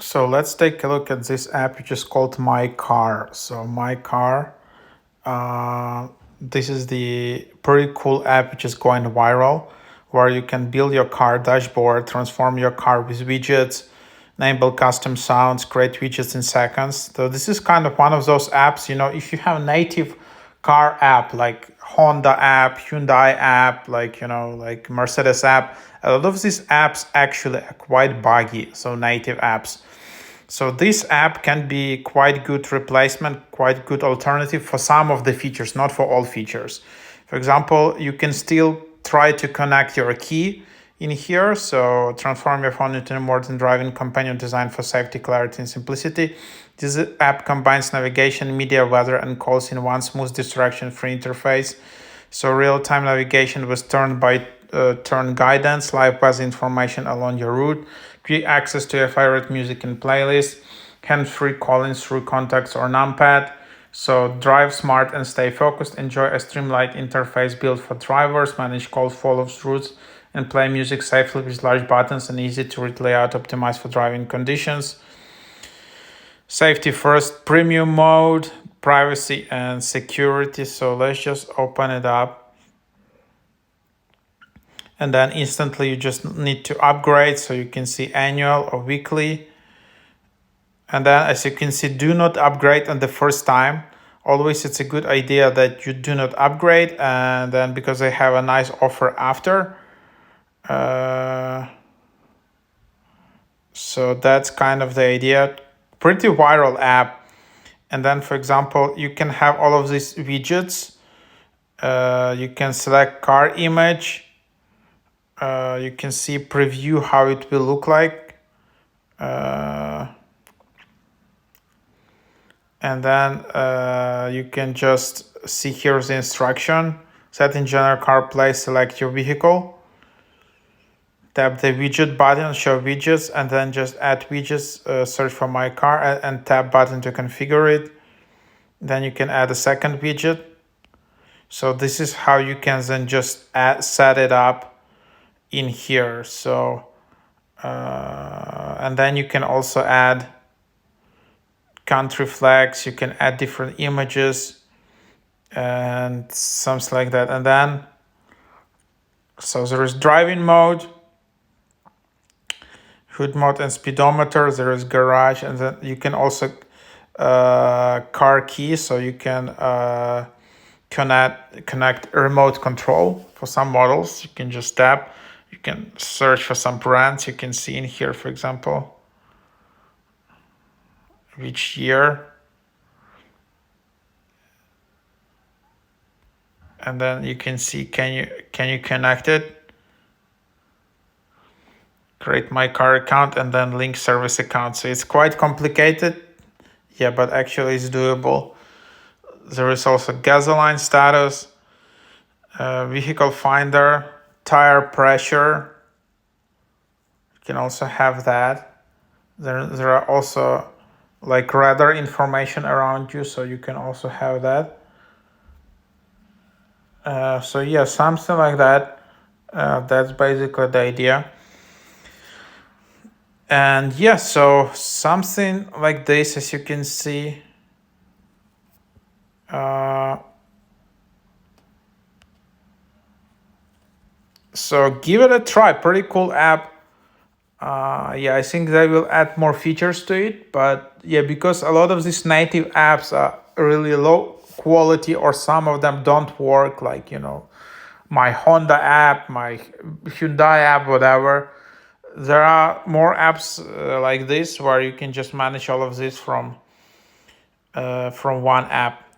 So let's take a look at this app which is called myCar. So myCar, this is the pretty cool app which is going viral, where you can build your car dashboard, transform your car with widgets, enable custom sounds, create widgets in seconds. So this is kind of one of those apps, if you have native car app like Honda app, Hyundai app, like Mercedes app, a lot of these apps actually are quite buggy, so native apps. So this app can be quite good replacement, quite good alternative for some of the features, not for all features. For example, you can still try to connect your key in here. So transform your phone into a modern driving companion designed for safety, clarity, and simplicity. This app combines navigation, media, weather, and calls in one smooth distraction-free interface. So real-time navigation with turn guidance, live weather information along your route, quick access to your favorite music and playlist, hands-free calling through contacts or numpad. So drive smart and stay focused. Enjoy a streamlined interface built for drivers. Manage calls, follow routes, and play music safely with large buttons and easy to read layout optimized for driving conditions. Safety first, premium mode, privacy and security. So let's just open it up. And then instantly you just need to upgrade. So you can see annual or weekly. And then as you can see, do not upgrade on the first time. Always it's a good idea that you do not upgrade, and then because they have a nice offer after. So that's kind of the idea. Pretty viral app. And then for example, you can have all of these widgets. You can select car image. You can see preview how it will look like. And then you can just see here's the instruction. Set in general CarPlay, select your vehicle. Tap the widget button, show widgets, and then just add widgets, search for myCar, and tap button to configure it. Then you can add a second widget. So this is how you can then just set it up in here. So, and then you can also add country flags, you can add different images and something like that. And then, so there is driving mode, hood mode and speedometer, there is garage, and then you can also car key, so you can connect remote control. For some models you can just tap, you can search for some brands. You can see in here, for example, which year, and then you can see can you connect it, create myCar account, and then link service account. So it's quite complicated, yeah, but actually it's doable. There is also gasoline status, vehicle finder, tire pressure. You can also have that. There are also like radar information around you, so you can also have that. So yeah, something like that. That's basically the idea. And yeah, so something like this, as you can see. So give it a try. Pretty cool app. Yeah, I think they will add more features to it. But yeah, because a lot of these native apps are really low quality, or some of them don't work, like, my Honda app, my Hyundai app, whatever. There are more apps like this where you can just manage all of this from one app.